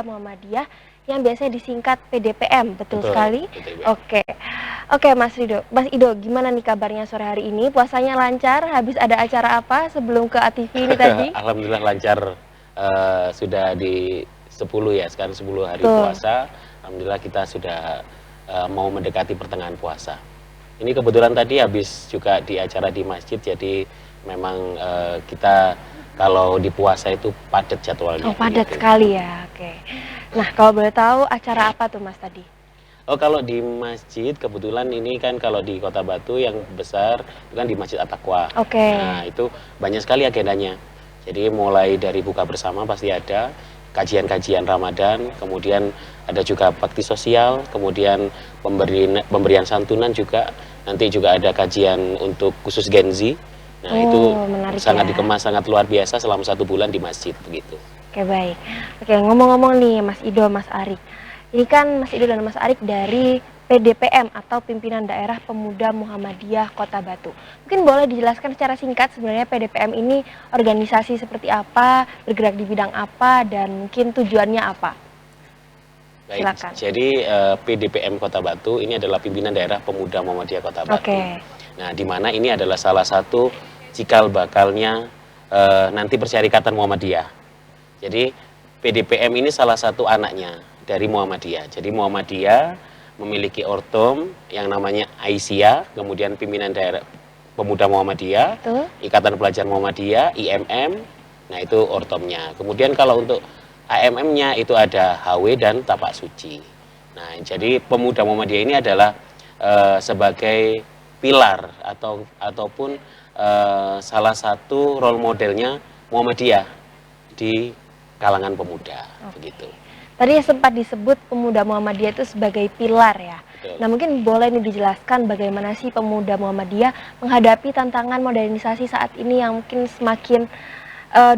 Pemuda Muhammadiyah yang biasanya disingkat PDPM, betul sekali? PDPM. Oke. Oke, Mas Ido, gimana nih kabarnya sore hari ini? Puasanya lancar? Habis ada acara apa sebelum ke ATV ini tadi? Alhamdulillah lancar, sudah di 10 ya, sekarang 10 hari Betul. puasa. Alhamdulillah kita sudah mau mendekati pertengahan puasa. Ini kebetulan tadi habis juga di acara di masjid, jadi memang kita kalau di puasa itu padat jadwalnya. Oh, padat begitu. sekali ya. Oke. Nah, kalau boleh tahu acara apa tuh Mas tadi? Oh, kalau di masjid kebetulan ini kan kalau di Kota Batu yang besar itu kan di Masjid At-Taqwa. Oke. Nah, itu banyak sekali agendanya. Jadi mulai dari buka bersama pasti ada, kajian-kajian Ramadan, kemudian ada juga bakti sosial, kemudian pemberian santunan juga. Nanti juga ada kajian untuk khusus Gen Z. Nah, itu sangat dikemas, sangat luar biasa selama 1 bulan di masjid begitu. Oke, baik. Oke, ngomong-ngomong nih Mas Ido, Mas Arik. Ini kan Mas Ido dan Mas Arik dari PDPM atau Pimpinan Daerah Pemuda Muhammadiyah Kota Batu. Mungkin boleh dijelaskan secara singkat sebenarnya PDPM ini organisasi seperti apa, bergerak di bidang apa, dan mungkin tujuannya apa? Baik, silakan. Jadi PDPM Kota Batu ini adalah Pimpinan Daerah Pemuda Muhammadiyah Kota Batu. Oke. Nah, di mana ini adalah salah satu cikal bakalnya nanti Persyarikatan Muhammadiyah. Jadi PDPM ini salah satu anaknya dari Muhammadiyah. Jadi Muhammadiyah memiliki ortom yang namanya Aisyah, kemudian Pimpinan Daerah Pemuda Muhammadiyah, Betul. Ikatan Pelajar Muhammadiyah, IMM. Nah, itu ortomnya. Kemudian kalau untuk AMM-nya itu ada HW dan Tapak Suci. Nah, jadi Pemuda Muhammadiyah ini adalah sebagai pilar ataupun salah satu role modelnya Muhammadiyah di kalangan pemuda. Begitu. Tadi sempat disebut Pemuda Muhammadiyah itu sebagai pilar ya. Betul. Nah, mungkin boleh nih dijelaskan bagaimana sih Pemuda Muhammadiyah menghadapi tantangan modernisasi saat ini yang mungkin semakin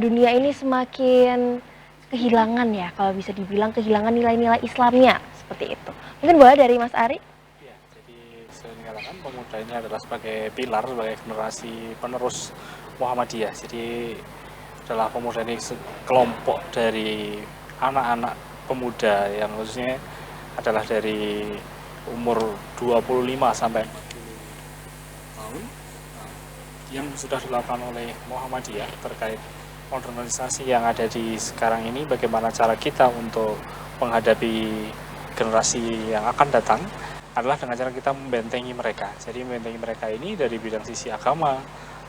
dunia ini semakin kehilangan ya, kalau bisa dibilang kehilangan nilai-nilai Islamnya, seperti itu. Mungkin boleh dari Mas Ari? Ya, jadi saya dikatakan pemuda ini adalah sebagai pilar, sebagai generasi penerus Muhammadiyah. Jadi adalah pemuda ini kelompok dari anak-anak pemuda yang khususnya adalah dari umur 25 sampai 40 tahun yang sudah dilakukan oleh Muhammadiyah terkait modernisasi yang ada di sekarang ini, bagaimana cara kita untuk menghadapi generasi yang akan datang adalah dengan cara kita membentengi mereka. Jadi membentengi mereka ini dari bidang sisi agama,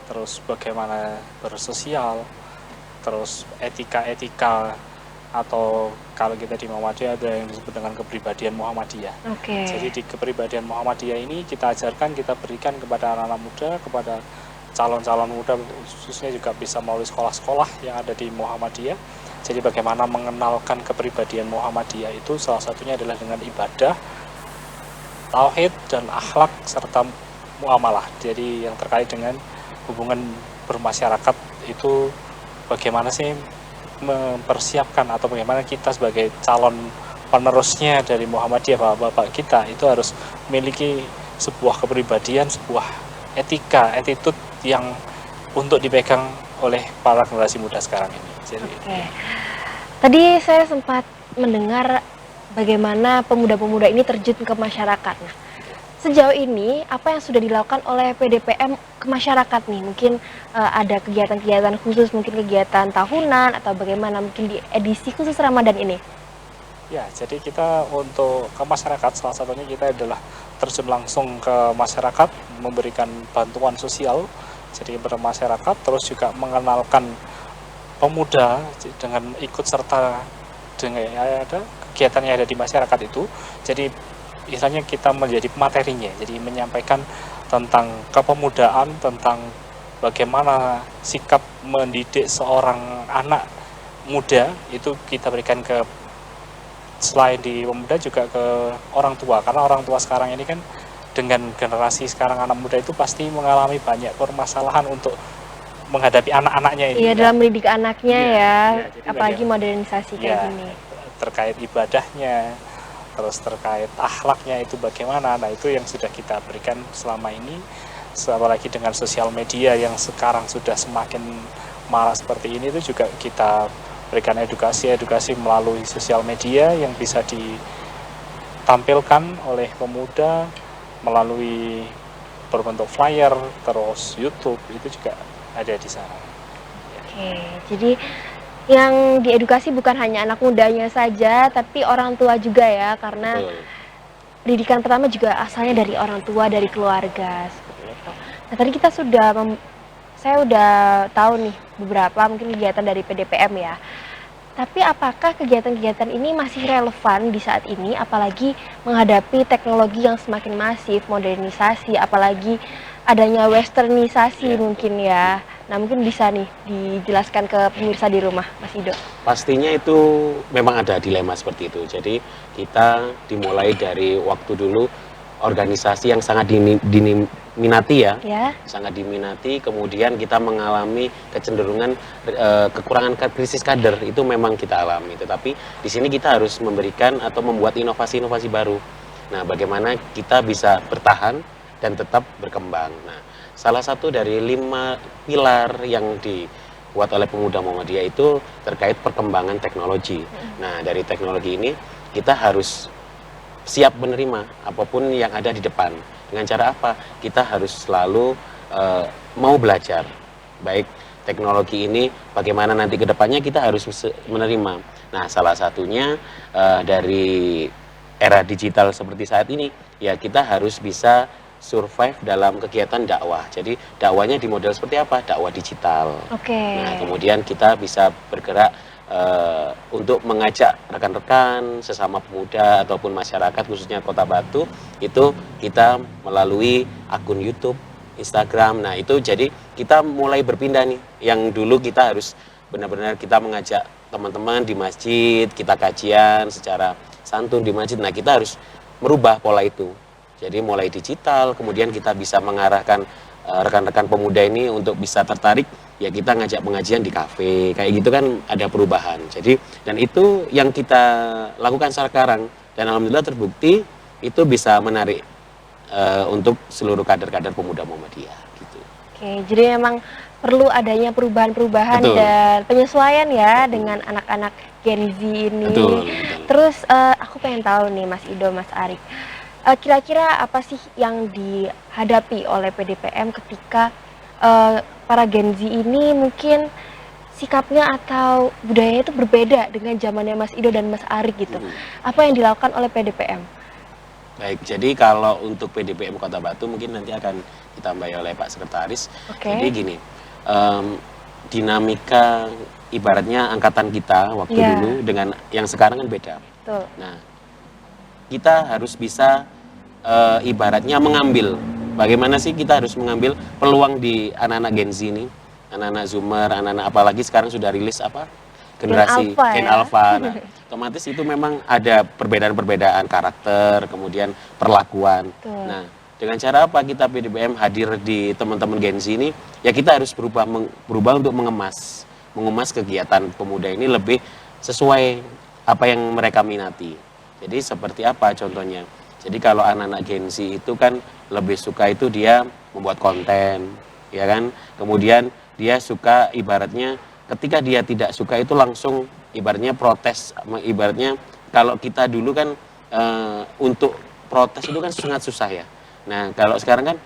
terus bagaimana bersosial, terus etika-etika, atau kalau kita di Muhammadiyah ada yang disebut dengan kepribadian Muhammadiyah. Oke. Jadi di kepribadian Muhammadiyah ini kita ajarkan, kita berikan kepada anak-anak muda, kepada calon-calon muda khususnya juga bisa melalui sekolah-sekolah yang ada di Muhammadiyah. Jadi bagaimana mengenalkan kepribadian Muhammadiyah itu salah satunya adalah dengan ibadah, tauhid dan akhlak serta muamalah. Jadi yang terkait dengan hubungan bermasyarakat itu bagaimana sih mempersiapkan atau bagaimana kita sebagai calon penerusnya dari Muhammadiyah, bapak-bapak kita itu harus memiliki sebuah kepribadian, sebuah etika, attitude yang untuk dipegang oleh para generasi muda sekarang ini. Jadi, Tadi saya sempat mendengar bagaimana pemuda-pemuda ini terjun ke masyarakat. Nah, sejauh ini apa yang sudah dilakukan oleh PDPM ke masyarakat nih? Mungkin ada kegiatan-kegiatan khusus, mungkin kegiatan tahunan atau bagaimana mungkin di edisi khusus Ramadan ini? Ya, jadi kita untuk ke masyarakat salah satunya kita adalah terjun langsung ke masyarakat, memberikan bantuan sosial. Jadi bermasyarakat, terus juga mengenalkan pemuda dengan ikut serta dengan ada kegiatan yang ada di masyarakat itu. Jadi misalnya kita menjadi materinya, jadi menyampaikan tentang kepemudaan, tentang bagaimana sikap mendidik seorang anak muda itu kita berikan ke selain di pemuda juga ke orang tua, karena orang tua sekarang ini kan dengan generasi sekarang anak muda itu pasti mengalami banyak permasalahan untuk menghadapi anak-anaknya ini. Iya, dalam mendidik anaknya ya, bagaimana apalagi modernisasi kayak gini. Terkait ibadahnya, terus terkait akhlaknya itu bagaimana. Nah, itu yang sudah kita berikan selama ini, apalagi dengan sosial media yang sekarang sudah semakin marak seperti ini, itu juga kita memberikan edukasi melalui sosial media yang bisa ditampilkan oleh pemuda melalui berbentuk flyer, terus YouTube itu juga ada di sana. Oke, jadi yang diedukasi bukan hanya anak mudanya saja, tapi orang tua juga ya, karena Betul. pendidikan pertama juga asalnya dari orang tua, dari keluarga, seperti itu. Nah, tadi kita saya udah tahu nih beberapa mungkin kegiatan dari PDPM ya. Tapi apakah kegiatan-kegiatan ini masih relevan di saat ini, apalagi menghadapi teknologi yang semakin masif, modernisasi, apalagi adanya westernisasi Ya. mungkin ya. Nah, mungkin bisa nih dijelaskan ke pemirsa di rumah, Mas Ido. Pastinya itu memang ada dilema seperti itu. Jadi kita dimulai dari waktu dulu organisasi yang sangat diminati ya, Ya, sangat diminati. Kemudian kita mengalami kecenderungan kekurangan krisis kader, itu memang kita alami. Tetapi di sini kita harus memberikan atau membuat inovasi-inovasi baru. Nah, bagaimana kita bisa bertahan dan tetap berkembang. Nah, salah satu dari 5 pilar yang dibuat oleh Pemuda Muhammadiyah itu terkait perkembangan teknologi. Nah, dari teknologi ini kita harus siap menerima apapun yang ada di depan. Dengan cara apa? Kita harus selalu mau belajar. Baik teknologi ini bagaimana nanti ke depannya kita harus menerima. Nah, salah satunya dari era digital seperti saat ini, ya kita harus bisa survive dalam kegiatan dakwah. Jadi dakwahnya di model seperti apa? Dakwah digital. oke. Nah, kemudian kita bisa bergerak untuk mengajak rekan-rekan sesama pemuda ataupun masyarakat khususnya Kota Batu itu kita melalui akun YouTube, Instagram. Nah, itu jadi kita mulai berpindah nih. Yang dulu kita harus benar-benar kita mengajak teman-teman di masjid, kita kajian secara santun di masjid. Nah, kita harus merubah pola itu. Jadi mulai digital, kemudian kita bisa mengarahkan rekan-rekan pemuda ini untuk bisa tertarik, ya kita ngajak pengajian di kafe, kayak gitu kan ada perubahan. Jadi, dan itu yang kita lakukan sekarang, dan alhamdulillah terbukti itu bisa menarik untuk seluruh kader-kader pemuda Muhammadiyah gitu. Oke, jadi memang perlu adanya perubahan-perubahan Betul. dan penyesuaian ya dengan anak-anak Gen Z ini. Betul, betul. Terus aku pengen tahu nih Mas Ido, Mas Arik, kira-kira apa sih yang dihadapi oleh PDPM ketika para Gen Z ini mungkin sikapnya atau budayanya itu berbeda dengan zamannya Mas Ido dan Mas Arik gitu. Apa yang dilakukan oleh PDPM? Baik, jadi kalau untuk PDPM Kota Batu mungkin nanti akan ditambahi oleh Pak Sekretaris. Oke. Jadi gini, dinamika ibaratnya angkatan kita waktu Iya. dulu dengan yang sekarang kan beda. Tuh. Nah, kita harus bisa ibaratnya mengambil, bagaimana sih kita harus mengambil peluang di anak-anak Gen Z ini, anak-anak Zoomer, anak-anak apalagi sekarang sudah rilis apa? Generasi Alpha Gen ya. Alpha. Nah, otomatis itu memang ada perbedaan-perbedaan karakter, kemudian perlakuan. Betul. Nah, dengan cara apa kita PDPM hadir di teman-teman Gen Z ini? Ya kita harus berubah untuk mengemas kegiatan pemuda ini lebih sesuai apa yang mereka minati. Jadi seperti apa contohnya? Jadi kalau anak-anak Gen Z itu kan lebih suka itu dia membuat konten, ya kan? Kemudian dia suka ibaratnya ketika dia tidak suka itu langsung ibaratnya protes, ibaratnya kalau kita dulu kan untuk protes itu kan sangat susah ya. Nah, kalau sekarang kan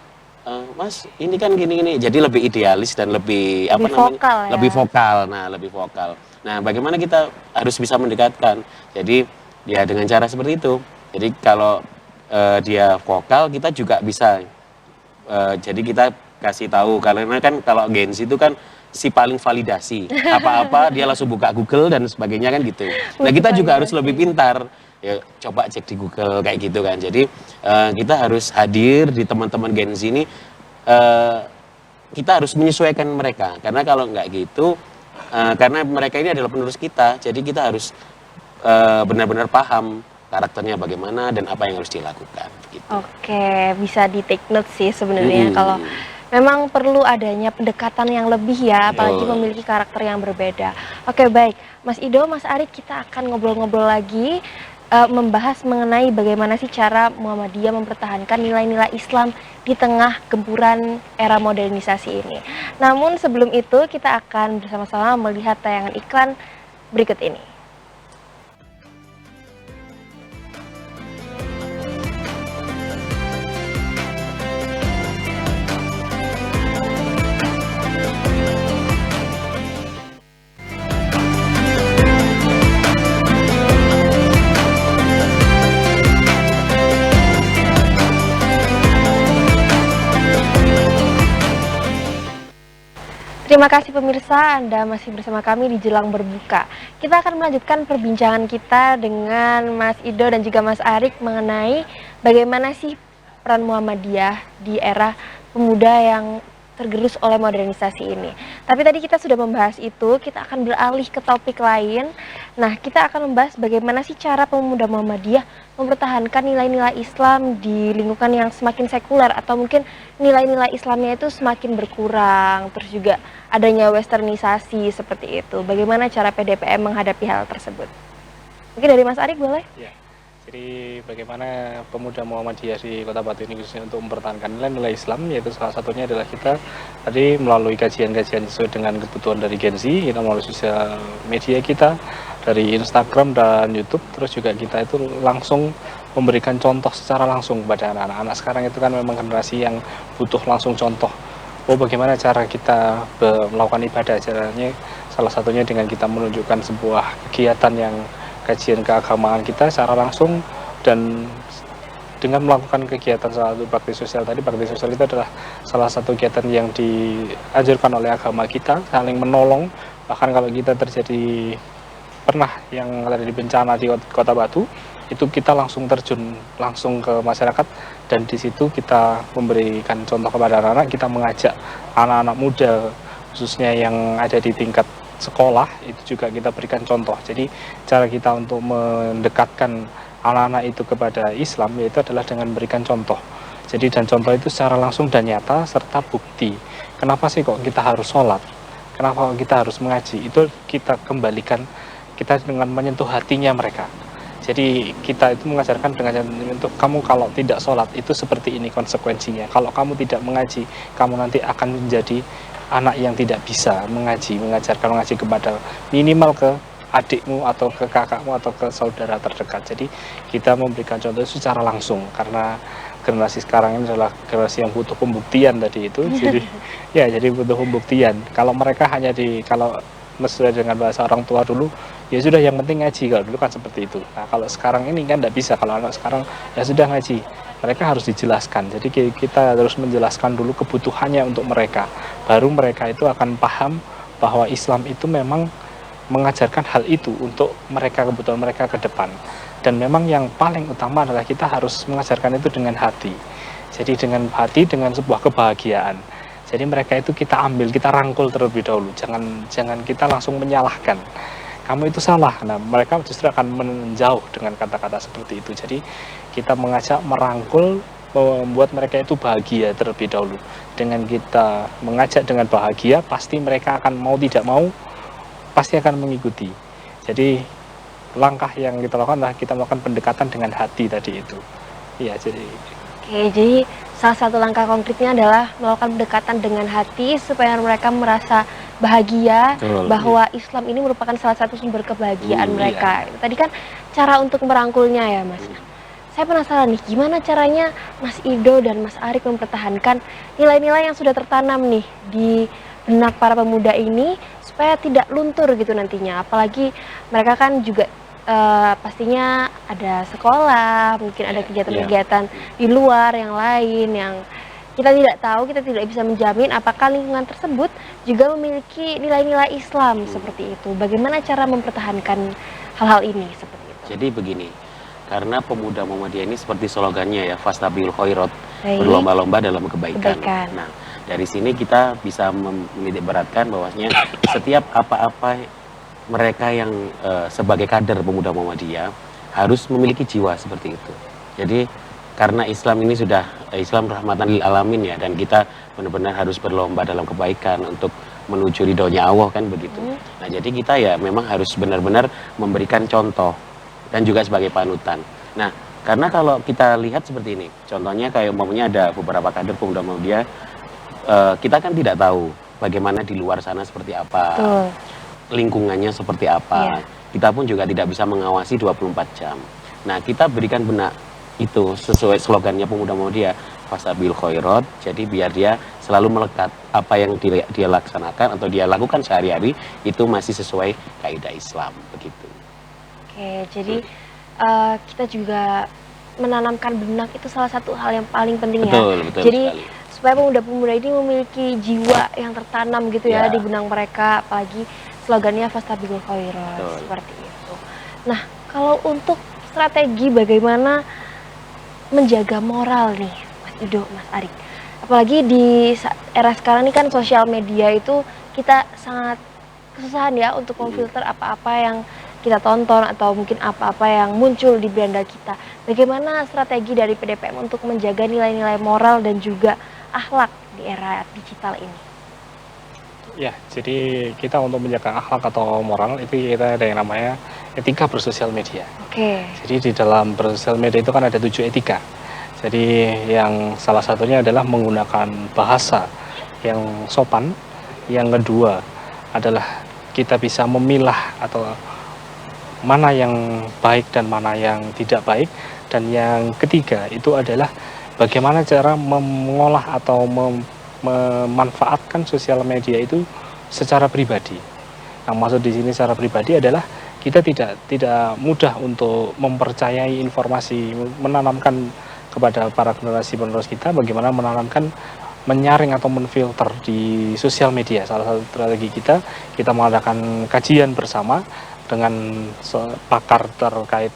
Mas, ini kan gini-gini, jadi lebih idealis dan lebih apa namanya? vokal ya. Lebih vokal. Nah, lebih vokal. Nah, bagaimana kita harus bisa mendekatkan? Jadi ya dengan cara seperti itu. Jadi kalau dia vokal, kita juga bisa. Jadi kita kasih tahu karena kan kalau Gen Z itu kan si paling validasi. Apa-apa dia langsung buka Google dan sebagainya kan gitu. Nah, kita juga harus lebih pintar. Ya coba cek di Google kayak gitu kan. Jadi kita harus hadir di teman-teman Gen Z ini, kita harus menyesuaikan mereka karena kalau nggak gitu, karena mereka ini adalah penerus kita, jadi kita harus benar-benar paham karakternya bagaimana dan apa yang harus dilakukan gitu. Oke, bisa di take note sih sebenarnya kalau memang perlu adanya pendekatan yang lebih ya, apalagi Betul. memiliki karakter yang berbeda. Oke, baik. Mas Ido, Mas Arik, kita akan ngobrol-ngobrol lagi membahas mengenai bagaimana sih cara Muhammadiyah mempertahankan nilai-nilai Islam di tengah gempuran era modernisasi ini. Namun sebelum itu kita akan bersama-sama melihat tayangan iklan berikut ini. Terima kasih pemirsa, Anda masih bersama kami di Jelang Berbuka. Kita akan melanjutkan perbincangan kita dengan Mas Ido dan juga Mas Arik mengenai bagaimana sih peran Muhammadiyah di era pemuda yang tergerus oleh modernisasi ini. Tapi tadi kita sudah membahas itu, kita akan beralih ke topik lain. Nah, kita akan membahas bagaimana sih cara pemuda Muhammadiyah mempertahankan nilai-nilai Islam di lingkungan yang semakin sekuler, atau mungkin nilai-nilai Islamnya itu semakin berkurang, terus juga adanya westernisasi seperti itu. Bagaimana cara PDPM menghadapi hal tersebut? Mungkin dari Mas Arik boleh? Ya. Jadi bagaimana pemuda Muhammadiyah di Kota Batu ini khususnya untuk mempertahankan nilai-nilai Islam, yaitu salah satunya adalah kita tadi melalui kajian-kajian sesuai dengan kebutuhan dari Gen Z, kita melalui sosial media kita, dari Instagram dan YouTube, terus juga kita itu langsung memberikan contoh secara langsung kepada anak-anak. Anak sekarang itu kan memang generasi yang butuh langsung contoh. Oh, bagaimana cara kita melakukan ibadah, caranya salah satunya dengan kita menunjukkan sebuah kegiatan yang kajian keagamaan kita secara langsung, dan dengan melakukan kegiatan salah satu bakti sosial tadi. Bakti sosial itu adalah salah satu kegiatan yang dianjurkan oleh agama kita, saling menolong. Bahkan kalau kita terjadi pernah yang terjadi bencana di Kota Batu, itu kita langsung terjun langsung ke masyarakat, dan di situ kita memberikan contoh kepada anak-anak. Kita mengajak anak-anak muda khususnya yang ada di tingkat sekolah, itu juga kita berikan contoh. Jadi cara kita untuk mendekatkan anak-anak itu kepada Islam yaitu adalah dengan memberikan contoh. Jadi dan contoh itu secara langsung dan nyata serta bukti. Kenapa sih kok kita harus sholat? Kenapa kok kita harus mengaji? Itu kita kembalikan kita dengan menyentuh hatinya mereka. Jadi kita itu mengajarkan dengan untuk kamu kalau tidak sholat itu seperti ini konsekuensinya. Kalau kamu tidak mengaji, kamu nanti akan menjadi anak yang tidak bisa mengajarkan mengaji kepada minimal ke adikmu atau ke kakakmu atau ke saudara terdekat. Jadi kita memberikan contoh secara langsung, karena generasi sekarang ini adalah generasi yang butuh pembuktian tadi itu. Jadi ya, jadi butuh pembuktian. Kalau mereka hanya kalau sesuai dengan bahasa orang tua dulu, ya sudah yang penting ngaji, kalau dulu kan seperti itu. Nah, kalau sekarang ini kan tidak bisa, kalau anak sekarang ya sudah ngaji. Mereka harus dijelaskan, jadi kita harus menjelaskan dulu kebutuhannya untuk mereka. Baru mereka itu akan paham bahwa Islam itu memang mengajarkan hal itu untuk mereka, kebutuhan mereka ke depan. Dan memang yang paling utama adalah kita harus mengajarkan itu dengan hati. Jadi dengan hati, dengan sebuah kebahagiaan. Jadi mereka itu kita ambil, kita rangkul terlebih dahulu. Jangan kita langsung menyalahkan. Kamu itu salah. Nah, mereka justru akan menjauh dengan kata-kata seperti itu. Jadi kita mengajak, merangkul, membuat mereka itu bahagia terlebih dahulu. Dengan kita mengajak dengan bahagia, pasti mereka akan mau tidak mau, pasti akan mengikuti. Jadi langkah yang kita lakukan adalah kita melakukan pendekatan dengan hati tadi itu. Iya, jadi. Oke, jadi salah satu langkah konkretnya adalah melakukan pendekatan dengan hati supaya mereka merasa bahagia. Betul. Bahwa Islam ini merupakan salah satu sumber kebahagiaan mereka. Iya. Tadi kan cara untuk merangkulnya ya, Mas. Saya penasaran nih, gimana caranya Mas Ido dan Mas Arik mempertahankan nilai-nilai yang sudah tertanam nih di benak para pemuda ini supaya tidak luntur gitu nantinya. Apalagi mereka kan juga pastinya ada sekolah, mungkin ada kegiatan-kegiatan di luar yang lain yang kita tidak tahu, kita tidak bisa menjamin apakah lingkungan tersebut juga memiliki nilai-nilai Islam seperti itu. Bagaimana cara mempertahankan hal-hal ini seperti itu? Jadi begini, karena pemuda Muhammadiyah ini seperti slogannya ya, fastabiqul khairat, Baik. berlomba-lomba dalam kebaikan. Kebaikan. Nah, dari sini kita bisa menitik beratkan bahwasanya setiap apa-apa mereka yang sebagai kader pemuda Muhammadiyah harus memiliki jiwa seperti itu. Jadi karena Islam ini sudah Islam rahmatan lil alamin ya, dan kita benar-benar harus berlomba dalam kebaikan untuk menuju ridhonya Allah kan begitu. Nah, jadi kita ya memang harus benar-benar memberikan contoh dan juga sebagai panutan. Nah, karena kalau kita lihat seperti ini, contohnya kayak umpamanya ada beberapa kader pemuda Muhammadiyah, kita kan tidak tahu bagaimana di luar sana seperti apa. Betul. lingkungannya seperti apa. Kita pun juga tidak bisa mengawasi 24 jam. Nah, kita berikan benak itu sesuai slogannya Pemuda Muhammadiyah, Fastabil Khairat. Jadi biar dia selalu melekat apa yang dia laksanakan atau dia lakukan sehari-hari itu masih sesuai kaidah Islam begitu. Oke, jadi kita juga menanamkan benak itu salah satu hal yang paling penting ya. Betul Jadi sekali. supaya pemuda-pemuda ini memiliki jiwa yang tertanam gitu ya Ya. di benang mereka, apalagi slogannya Fastabiqul Khairat Betul. seperti itu. Nah, kalau untuk strategi bagaimana menjaga moral nih, Mas Ido, Mas Arik. Apalagi di era sekarang ini kan sosial media itu kita sangat kesusahan ya untuk memfilter apa-apa yang kita tonton atau mungkin apa-apa yang muncul di beranda kita. Bagaimana strategi dari PDPM untuk menjaga nilai-nilai moral dan juga akhlak di era digital ini? Ya, jadi kita untuk menjaga akhlak atau moral itu kita ada yang namanya etika bersosial media. Oke. Jadi di dalam bersosial media itu kan ada 7 etika. Jadi yang salah satunya adalah menggunakan bahasa yang sopan. Yang kedua adalah kita bisa memilah atau mana yang baik dan mana yang tidak baik. Dan yang ketiga itu adalah bagaimana cara mengolah atau memanfaatkan sosial media itu secara pribadi. Yang maksud di sini secara pribadi adalah kita tidak mudah untuk mempercayai informasi, menanamkan kepada para generasi penerus kita bagaimana menyaring atau menfilter di sosial media. Salah satu strategi kita mengadakan kajian bersama dengan pakar terkait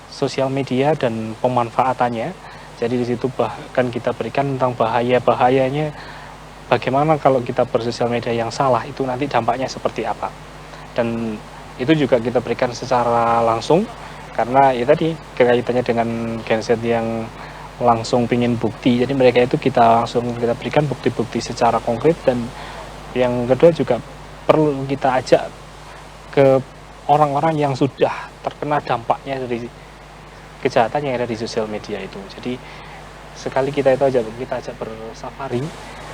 sosial media dan pemanfaatannya. Jadi di situ bahkan kita berikan tentang bahayanya bagaimana kalau kita bersosial media yang salah itu nanti dampaknya seperti apa. Dan itu juga kita berikan secara langsung karena ya tadi kaitannya dengan Gen Z yang langsung pingin bukti. Jadi mereka itu kita berikan bukti-bukti secara konkret. Dan yang kedua juga perlu kita ajak ke orang-orang yang sudah terkena dampaknya dari kejahatan yang ada di sosial media itu. Jadi sekali kita ajak bersafari.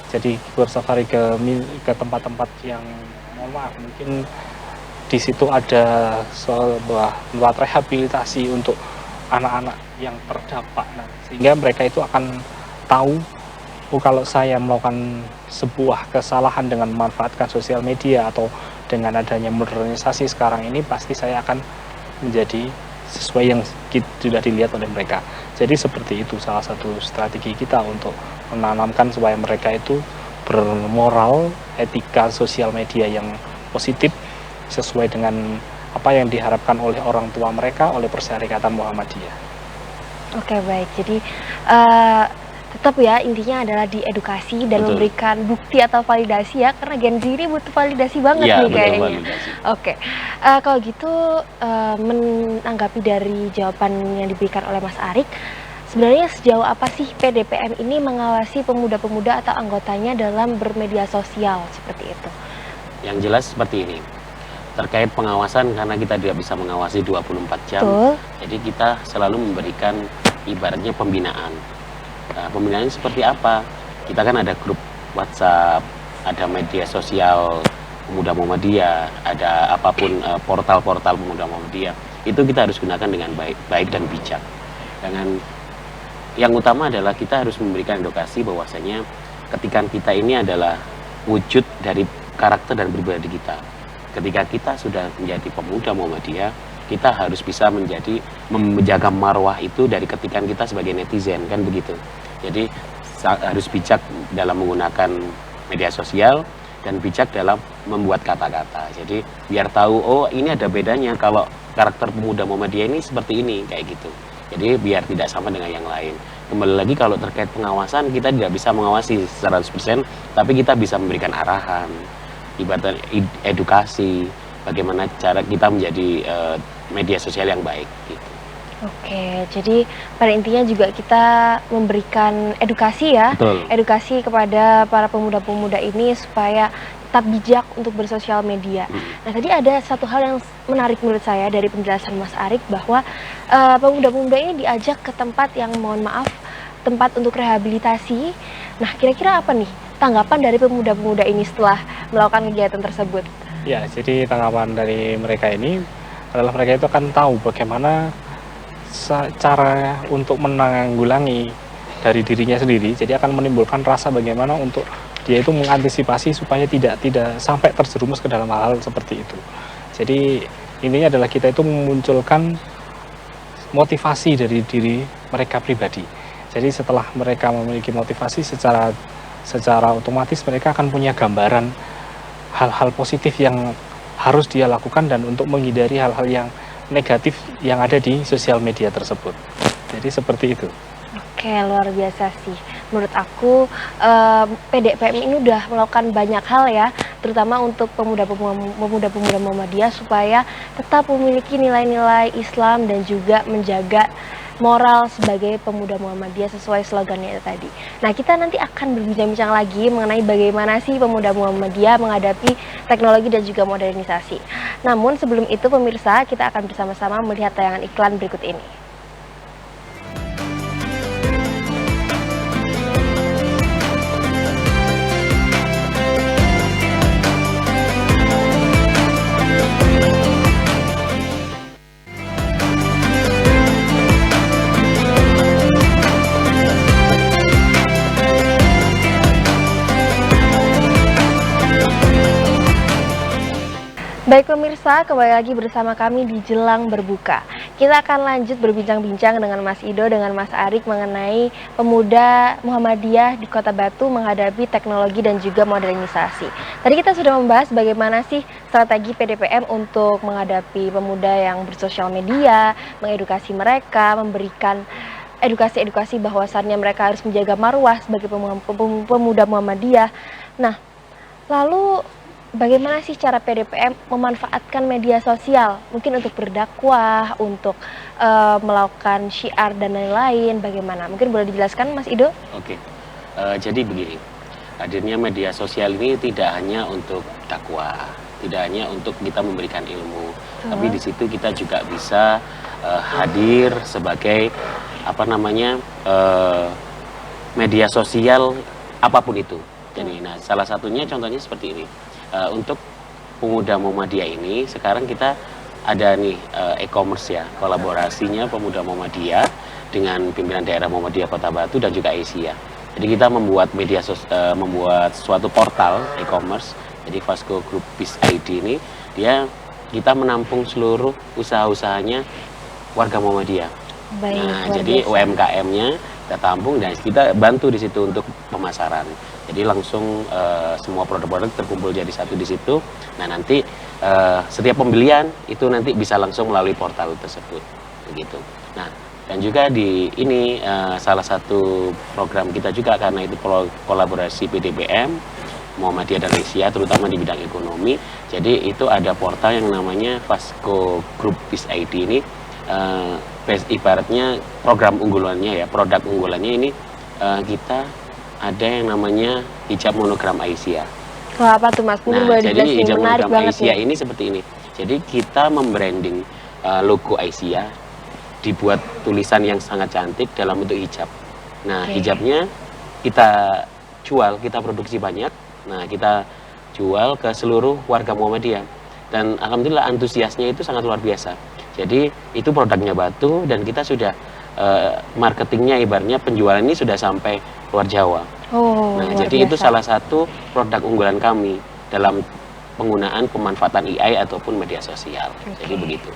Jadi bersafari ke tempat-tempat yang mohon maaf mungkin di situ ada sebuah tempat rehabilitasi untuk anak-anak yang terdampak. Nah, sehingga mereka itu akan tahu kalau saya melakukan sebuah kesalahan dengan memanfaatkan sosial media atau dengan adanya modernisasi sekarang ini pasti saya akan menjadi sesuai yang sudah dilihat oleh mereka. Jadi seperti itu salah satu strategi kita untuk menanamkan supaya mereka itu bermoral, etika sosial media yang positif sesuai dengan apa yang diharapkan oleh orang tua mereka, oleh Persyarikatan Muhammadiyah. Oke, baik. Jadi tetap ya intinya adalah diedukasi dan Betul. memberikan bukti atau validasi ya, karena Gen Z ini butuh validasi banget Iya, nih betul, kayaknya. validasi. Oke, kalau gitu menanggapi dari jawaban yang diberikan oleh Mas Arik, sebenarnya sejauh apa sih PDPM ini mengawasi pemuda-pemuda atau anggotanya dalam bermedia sosial seperti itu? Yang jelas seperti ini. Terkait pengawasan karena kita tidak bisa mengawasi 24 jam. Betul. Jadi kita selalu memberikan ibaratnya pembinaan. Nah, pembinaannya seperti apa? Kita kan ada grup WhatsApp, ada media sosial Pemuda Muhammadiyah, ada apapun portal-portal Pemuda Muhammadiyah. Itu kita harus gunakan dengan baik dan bijak. Dengan yang utama adalah kita harus memberikan edukasi bahwasanya ketikan kita ini adalah wujud dari karakter dan pribadi kita. Ketika kita sudah menjadi pemuda Muhammadiyah, kita harus bisa menjaga marwah itu dari ketikan kita sebagai netizen, kan begitu. Jadi harus bijak dalam menggunakan media sosial dan bijak dalam membuat kata-kata. Jadi biar tahu, oh ini ada bedanya kalau karakter pemuda Muhammadiyah ini seperti ini, kayak gitu. Jadi biar tidak sama dengan yang lain. Kembali lagi kalau terkait pengawasan, kita tidak bisa mengawasi 100%, tapi kita bisa memberikan arahan, ibaratnya edukasi, bagaimana cara kita menjadi media sosial yang baik gitu. Oke, jadi pada intinya juga kita memberikan edukasi ya, Betul. edukasi kepada para pemuda-pemuda ini supaya tetap bijak untuk bersosial media. Nah, tadi ada satu hal yang menarik menurut saya dari penjelasan Mas Arik bahwa pemuda-pemuda ini diajak ke tempat yang mohon maaf, tempat untuk rehabilitasi. Nah, kira-kira apa nih tanggapan dari pemuda-pemuda ini setelah melakukan kegiatan tersebut? Ya, jadi tanggapan dari mereka ini adalah mereka itu akan tahu bagaimana cara untuk menanggulangi dari dirinya sendiri. Jadi akan menimbulkan rasa bagaimana untuk dia itu mengantisipasi supaya tidak sampai terjerumus ke dalam hal-hal seperti itu. Jadi intinya adalah kita itu memunculkan motivasi dari diri mereka pribadi. Jadi setelah mereka memiliki motivasi secara otomatis mereka akan punya gambaran hal-hal positif yang harus dia lakukan dan untuk menghindari hal-hal yang negatif yang ada di sosial media tersebut. Jadi seperti itu. Oke, luar biasa sih. Menurut aku PDPM ini udah melakukan banyak hal ya, terutama untuk pemuda-pemuda Muhammadiyah supaya tetap memiliki nilai-nilai Islam dan juga menjaga moral sebagai pemuda Muhammadiyah sesuai slogannya itu tadi. Nah, kita nanti akan berbincang-bincang lagi mengenai bagaimana sih pemuda Muhammadiyah menghadapi teknologi dan juga modernisasi. Namun sebelum itu pemirsa, kita akan bersama-sama melihat tayangan iklan berikut ini. Baik pemirsa, kembali lagi bersama kami di Jelang Berbuka. Kita akan lanjut berbincang-bincang dengan Mas Ido, dengan Mas Arik mengenai pemuda Muhammadiyah di Kota Batu menghadapi teknologi dan juga modernisasi. Tadi kita sudah membahas bagaimana sih strategi PDPM untuk menghadapi pemuda yang bersosial media, mengedukasi mereka, memberikan edukasi-edukasi bahwasannya mereka harus menjaga marwah sebagai pemuda Muhammadiyah. Nah, lalu bagaimana sih cara PDPM memanfaatkan media sosial? Mungkin untuk berdakwah, untuk melakukan syiar dan lain-lain, bagaimana? Mungkin boleh dijelaskan Mas Ido? Oke, jadi begini, hadirnya media sosial ini tidak hanya untuk dakwah, tidak hanya untuk kita memberikan ilmu, tapi di situ kita juga bisa hadir sebagai media sosial apapun itu. Jadi, nah salah satunya contohnya seperti ini. Untuk pemuda Muhammadiyah ini sekarang kita ada nih e-commerce ya, kolaborasinya pemuda Muhammadiyah dengan pimpinan daerah Muhammadiyah Kota Batu dan juga Asia. Jadi kita membuat membuat suatu portal e-commerce. Jadi Vasco Group Biz ID ini kita menampung seluruh usaha-usahanya warga Muhammadiyah. Baik, Nah, jadi UMKM-nya kita tampung dan kita bantu di situ untuk pemasaran. Jadi langsung semua produk-produk terkumpul jadi satu di situ. Nah, nanti setiap pembelian itu nanti bisa langsung melalui portal tersebut, begitu. Nah, dan juga di ini salah satu program kita juga karena itu kolaborasi PDPM Muhammadiyah dan Asia terutama di bidang ekonomi. Jadi itu ada portal yang namanya Vasco Group Biz ID ini. Ibaratnya program unggulannya ya, produk unggulannya ini kita ada yang namanya hijab monogram Aisyah. Wah, apa tuh Mas? Nah, jadi hijab menarik monogram banget Aisyah nih. ini seperti ini. Jadi kita membranding logo Aisyah, dibuat tulisan yang sangat cantik dalam bentuk hijab. Nah, hijabnya kita jual, kita produksi banyak. Nah, kita jual ke seluruh warga Muhammadiyah. Dan alhamdulillah antusiasnya itu sangat luar biasa. Jadi itu produknya Batu dan kita sudah marketingnya ibaratnya penjualan ini sudah sampai luar Jawa. Oh, Nah, luar jadi itu biasa. salah satu produk unggulan kami dalam penggunaan pemanfaatan AI ataupun media sosial. Jadi begitu.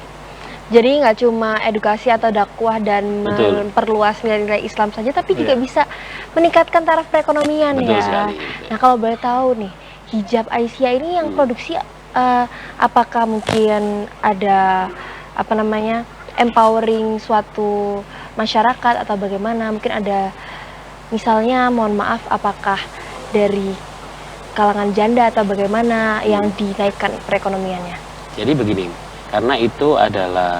Jadi nggak cuma edukasi atau dakwah dan Betul. memperluas nilai-nilai Islam saja, tapi juga bisa meningkatkan taraf perekonomian Betul ya. sekali. Nah, kalau boleh tahu nih, hijab Aisyah ini yang produksi apakah mungkin ada empowering suatu masyarakat atau bagaimana? Mungkin ada misalnya, mohon maaf, apakah dari kalangan janda atau bagaimana yang dinaikkan perekonomiannya? Jadi begini, karena itu adalah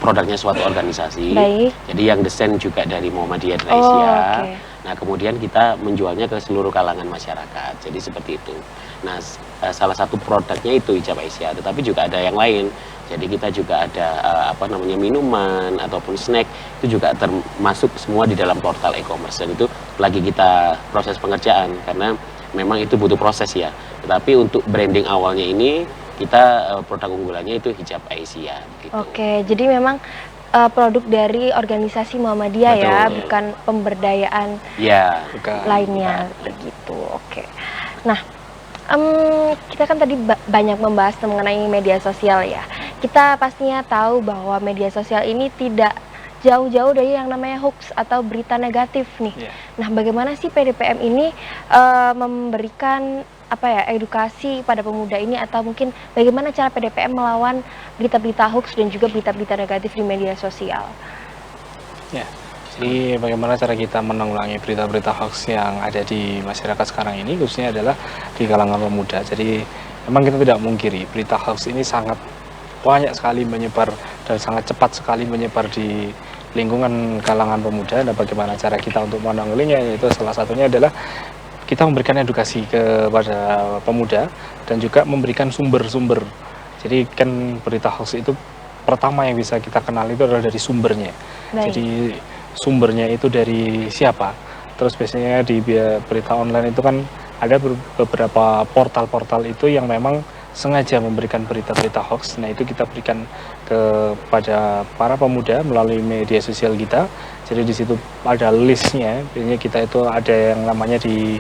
produknya suatu organisasi. Baik. Jadi yang desain juga dari Muhammadiyah dan Oh, Asia. oke. Nah, kemudian kita menjualnya ke seluruh kalangan masyarakat. Jadi seperti itu. Nah, salah satu produknya itu hijab Asia, tetapi juga ada yang lain. Jadi kita juga ada minuman ataupun snack itu juga termasuk semua di dalam portal e-commerce dan itu lagi kita proses pengerjaan karena memang itu butuh proses ya. Tetapi untuk branding awalnya ini kita produk unggulannya itu hijab Aisyah gitu. Oke, jadi memang produk dari organisasi Muhammadiyah ya, Betul. bukan pemberdayaan Ya, Bukan. lainnya begitu. Oke. Nah, kita kan tadi banyak membahas mengenai media sosial ya. Kita pastinya tahu bahwa media sosial ini tidak jauh-jauh dari yang namanya hoax atau berita negatif nih. Iya. Nah, bagaimana sih PDPM ini memberikan edukasi pada pemuda ini, atau mungkin bagaimana cara PDPM melawan berita-berita hoax dan juga berita-berita negatif di media sosial? Ya, jadi bagaimana cara kita menanggulangi berita-berita hoax yang ada di masyarakat sekarang ini, khususnya adalah di kalangan pemuda. Jadi memang kita tidak mungkiri berita hoax ini sangat banyak sekali menyebar dan sangat cepat sekali menyebar di lingkungan kalangan pemuda. Dan bagaimana cara kita untuk menanggulanginya, yaitu salah satunya adalah kita memberikan edukasi kepada pemuda dan juga memberikan sumber-sumber. Jadi kan berita hoax itu pertama yang bisa kita kenal itu adalah dari sumbernya. Baik. Jadi sumbernya itu dari siapa. Terus biasanya di berita online itu kan ada beberapa portal-portal itu yang memang sengaja memberikan berita-berita hoax. Nah, itu kita berikan kepada para pemuda melalui media sosial kita. Jadi di situ ada listnya. Biasanya kita itu ada yang namanya di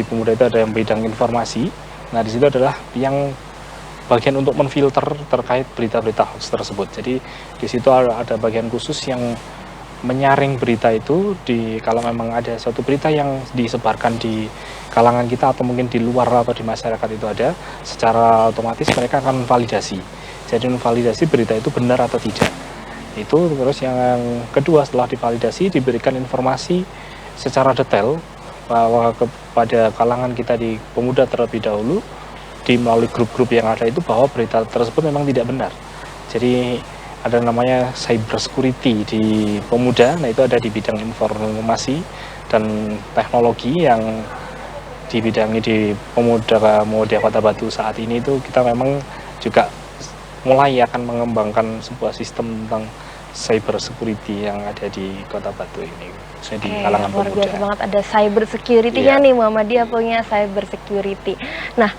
pemuda itu ada yang bidang informasi. Nah, di situ adalah yang bagian untuk menfilter terkait berita-berita hoax tersebut. Jadi di situ ada bagian khusus yang menyaring berita itu kalau memang ada suatu berita yang disebarkan di kalangan kita atau mungkin di luar atau di masyarakat itu ada, secara otomatis mereka akan validasi. Jadi validasi berita itu benar atau tidak. Itu terus yang kedua, setelah divalidasi diberikan informasi secara detail bahwa kepada kalangan kita di pemuda terlebih dahulu melalui grup-grup yang ada itu, bahwa berita tersebut memang tidak benar. Jadi ada namanya cyber security di pemuda. Nah, itu ada di bidang informasi dan teknologi yang dibidangi di pemuda Kota Batu saat ini. Itu kita memang juga mulai akan mengembangkan sebuah sistem tentang cyber security yang ada di Kota Batu ini, di kalangan luar pemuda. biasa banget, ada cyber security-nya nih, Muhammadiyah punya cyber security. Nah,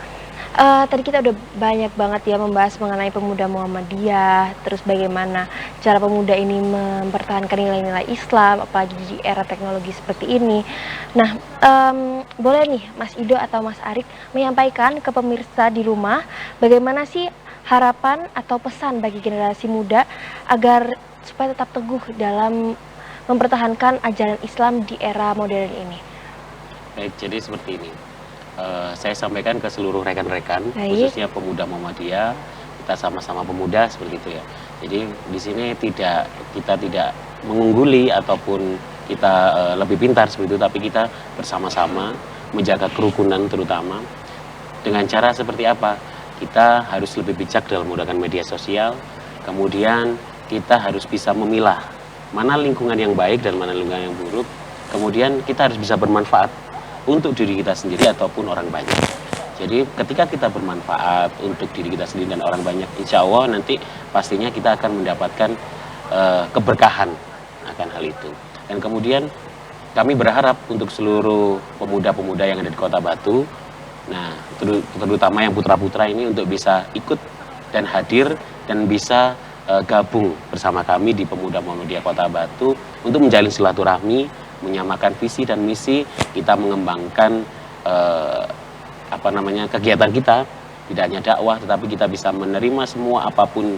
tadi kita udah banyak banget ya membahas mengenai pemuda Muhammadiyah, terus bagaimana cara pemuda ini mempertahankan nilai-nilai Islam, apalagi di era teknologi seperti ini. Nah, boleh nih Mas Ido atau Mas Arik menyampaikan ke pemirsa di rumah bagaimana sih harapan atau pesan bagi generasi muda agar supaya tetap teguh dalam mempertahankan ajaran Islam di era modern ini. Baik, jadi seperti ini. Saya sampaikan ke seluruh rekan-rekan, khususnya pemuda Muhammadiyah, kita sama-sama pemuda seperti itu ya. Jadi di sini kita tidak mengungguli ataupun kita lebih pintar seperti itu, tapi kita bersama-sama menjaga kerukunan terutama. Dengan cara seperti apa? Kita harus lebih bijak dalam menggunakan media sosial, kemudian kita harus bisa memilah mana lingkungan yang baik dan mana lingkungan yang buruk, kemudian kita harus bisa bermanfaat untuk diri kita sendiri ataupun orang banyak. Jadi ketika kita bermanfaat untuk diri kita sendiri dan orang banyak, insya Allah nanti pastinya kita akan mendapatkan keberkahan akan hal itu. Dan kemudian kami berharap untuk seluruh pemuda-pemuda yang ada di Kota Batu, nah terutama yang putra-putra ini untuk bisa ikut dan hadir dan bisa gabung bersama kami di Pemuda Muhammadiyah Kota Batu untuk menjalin silaturahmi, menyamakan visi dan misi kita mengembangkan kegiatan kita, tidak hanya dakwah tetapi kita bisa menerima semua apapun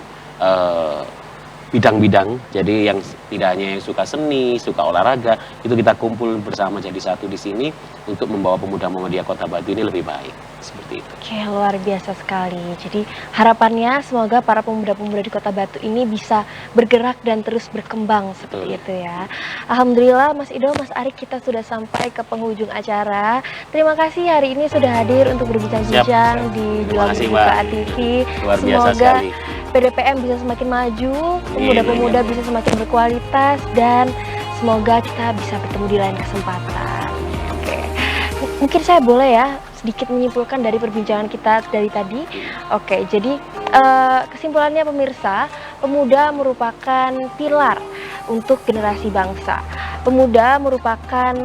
bidang-bidang. Jadi yang tidak hanya yang suka seni, suka olahraga, itu kita kumpul bersama jadi satu di sini untuk membawa Pemuda Muhammadiyah Kota Batu ini lebih baik. Seperti itu. Oke, luar biasa sekali. Jadi harapannya semoga para pemuda-pemuda di Kota Batu ini bisa bergerak dan terus berkembang seperti itu ya. Alhamdulillah Mas Ido, Mas Arik, kita sudah sampai ke penghujung acara. Terima kasih hari ini sudah hadir untuk berbincang-bincang di Dialog Buka TV. Luar biasa Semoga sekali. PDPM bisa semakin maju, pemuda-pemuda bisa semakin berkualitas, dan semoga kita bisa bertemu di lain kesempatan. Oke, mungkin saya boleh ya sedikit menyimpulkan dari perbincangan kita dari tadi. Oke, jadi kesimpulannya pemirsa, pemuda merupakan pilar untuk generasi bangsa. Pemuda merupakan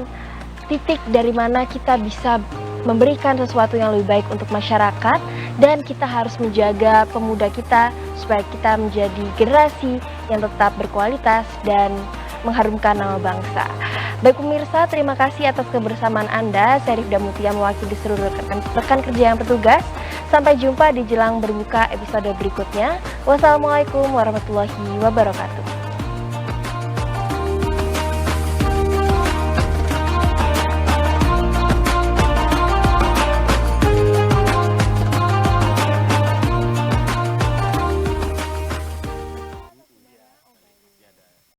titik dari mana kita bisa memberikan sesuatu yang lebih baik untuk masyarakat, dan kita harus menjaga pemuda kita supaya kita menjadi generasi yang tetap berkualitas dan mengharumkan nama bangsa. Baik pemirsa, terima kasih atas kebersamaan Anda. Saya Rifda Mutia mewakili seluruh rekan kerja yang bertugas. Sampai jumpa di jelang berbuka episode berikutnya. Wassalamualaikum warahmatullahi wabarakatuh.